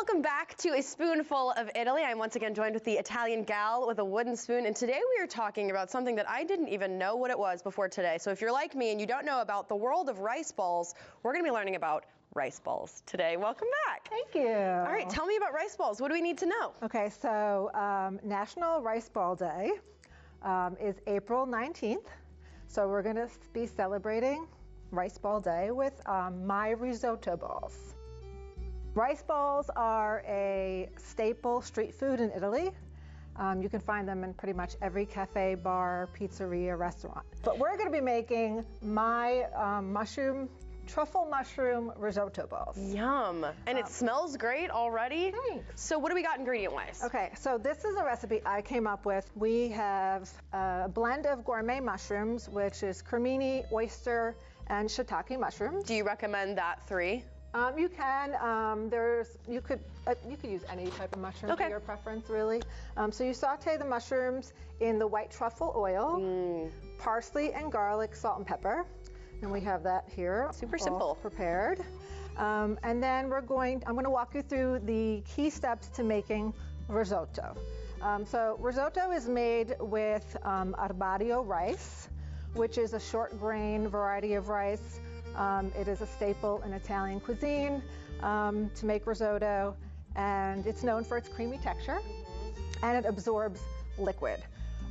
Welcome back to A Spoonful of Italy. I'm once again joined with the Italian gal with a wooden spoon, and today we are talking about something that I didn't even know what it was before today. So if you're like me and you don't know about the world of rice balls, we're going to be learning about rice balls today. Welcome back. Thank you. All right, tell me about rice balls. What do we need to know? Okay, so National Rice Ball Day is April 19th. So we're going to be celebrating Rice Ball Day with my risotto balls. Rice balls are a staple street food in Italy. You can find them in pretty much every cafe, bar, pizzeria, restaurant. But we're going to be making my truffle mushroom risotto balls. Yum. And it smells great already. Thanks. So what do we got ingredient-wise? Okay, so this is a recipe I came up with. We have a blend of gourmet mushrooms, which is cremini, oyster, and shiitake mushrooms. Do you recommend that 3? You can. You could use any type of mushroom for your preference, really. So you saute the mushrooms in the white truffle oil, parsley and garlic, salt and pepper, and we have that here. Super simple. Prepared. And then I'm going to walk you through the key steps to making risotto. So risotto is made with arborio rice, which is a short grain variety of rice. It is a staple in Italian cuisine to make risotto, and it's known for its creamy texture, and it absorbs liquid.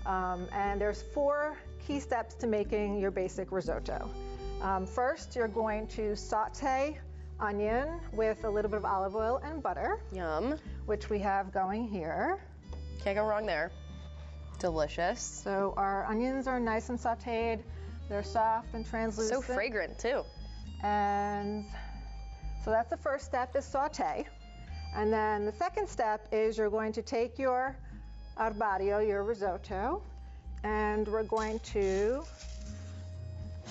And there's 4 key steps to making your basic risotto. First, you're going to saute onion with a little bit of olive oil and butter. Yum. Which we have going here. Can't go wrong there. Delicious. So our onions are nice and sauteed. They're soft and translucent. So fragrant too. And so that's the first step, is saute. And then the second step is you're going to take your arborio, your risotto, and we're going to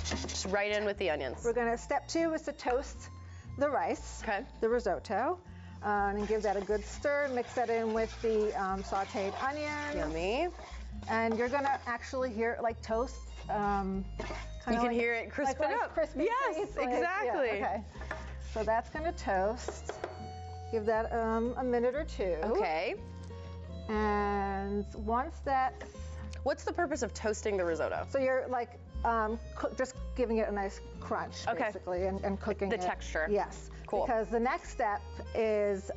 just right in with the onions. Step 2 is to toast the rice, the risotto, and give that a good stir. Mix that in with the sauteed onions. Yummy. And you're gonna actually hear it like toast. You can hear it crisping up. Crispy yes, exactly. Yeah, okay. So that's gonna toast. Give that a minute or 2. Okay. And once that's... What's the purpose of toasting the risotto? So you're like just giving it a nice crunch, basically, and cooking the texture. Yes. Cool. Because the next step is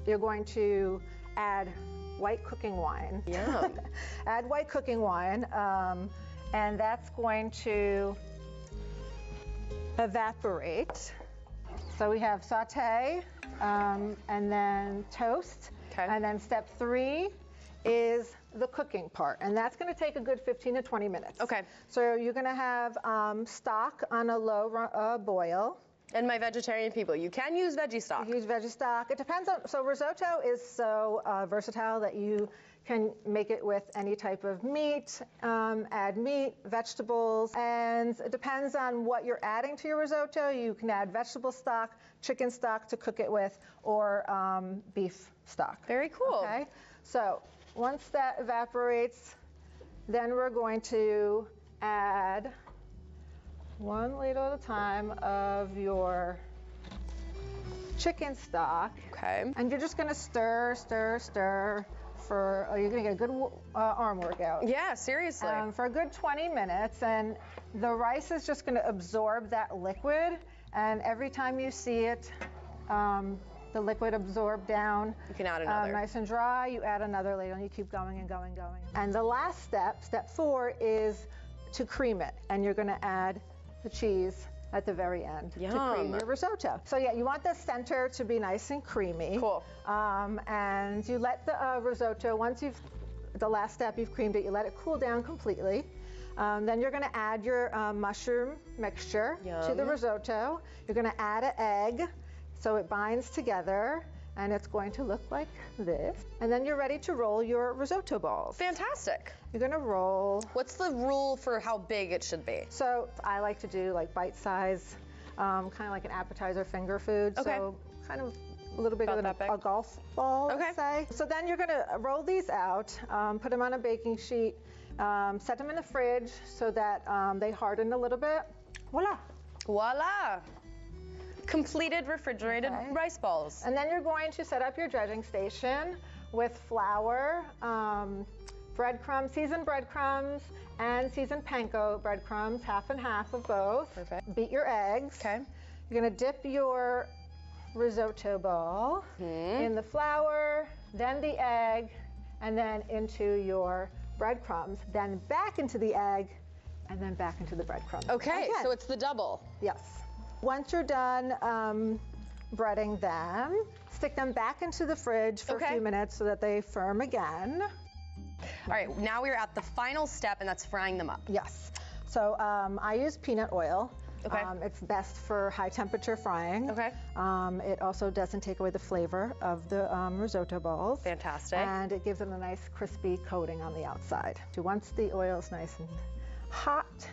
you're going to add white cooking wine. Yum. Add white cooking wine, and that's going to evaporate. So we have saute, and then toast, and then step 3 is the cooking part, and that's going to take a good 15 to 20 minutes. Okay. So you're going to have stock on a low boil. And my vegetarian people, you can use veggie stock. Use veggie stock. It depends on, so risotto is so versatile that you can make it with any type of meat, add meat, vegetables, and it depends on what you're adding to your risotto. You can add vegetable stock, chicken stock to cook it with, or beef stock. Very cool. Okay, so once that evaporates, then we're going to add 1 ladle at a time of your chicken stock. Okay. And you're just gonna stir, stir, stir for, you're gonna get a good arm workout. Yeah, seriously. For a good 20 minutes, and the rice is just gonna absorb that liquid, and every time you see it, the liquid absorb down. You can add another. Nice and dry, you add another ladle, and you keep going and going and going. And the last step, step 4, is to cream it, and you're gonna add the cheese at the very end to cream your risotto. So yeah, you want the center to be nice and creamy. Cool. And you let the risotto, once the last step you've creamed it, you let it cool down completely. Then you're gonna add your mushroom mixture to the risotto. You're gonna add an egg so it binds together, and it's going to look like this. And then you're ready to roll your risotto balls. Fantastic. You're gonna roll. What's the rule for how big it should be? So I like to do like bite size, kind of like an appetizer finger food. Okay. So kind of a little bigger than a golf ball, let's say. So then you're gonna roll these out, put them on a baking sheet, set them in the fridge so that they harden a little bit. Voila. Voila. completed refrigerated rice balls. And then you're going to set up your dredging station with flour, breadcrumbs, seasoned breadcrumbs, and seasoned panko breadcrumbs, half and half of both. Perfect. Beat your eggs. Okay. You're gonna dip your risotto ball in the flour, then the egg, and then into your breadcrumbs, then back into the egg, and then back into the breadcrumbs. Okay, Again. so it's the double. Yes. Once you're done breading them, stick them back into the fridge for a few minutes so that they firm again. All right, now we're at the final step, and that's frying them up. Yes. So I use peanut oil. Okay. It's best for high temperature frying. Okay. It also doesn't take away the flavor of the risotto balls. Fantastic. And it gives it a nice crispy coating on the outside. So once the oil is nice and hot,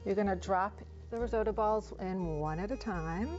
you're gonna drop the risotto balls in one at a time.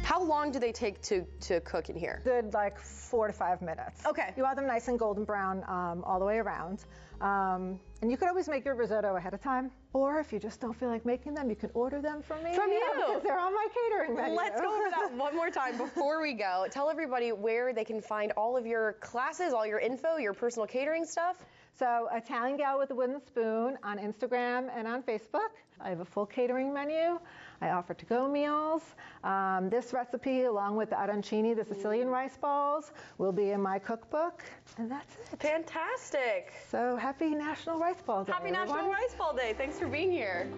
How long do they take to cook in here? Good, like 4 to 5 minutes. Okay. You want them nice and golden brown all the way around. And you could always make your risotto ahead of time, or if you just don't feel like making them, you can order them from me. From you. Because they're on my catering menu. Let's go over that one more time before we go. Tell everybody where they can find all of your classes, all your info, your personal catering stuff. So Italian Gal with a Wooden Spoon on Instagram and on Facebook. I have a full catering menu. I offer to-go meals. This recipe, along with the arancini, the Sicilian rice balls, will be in my cookbook. And that's it. Fantastic. So happy National Rice Ball Day, Happy everyone. National Rice Ball Day. Thanks for being here.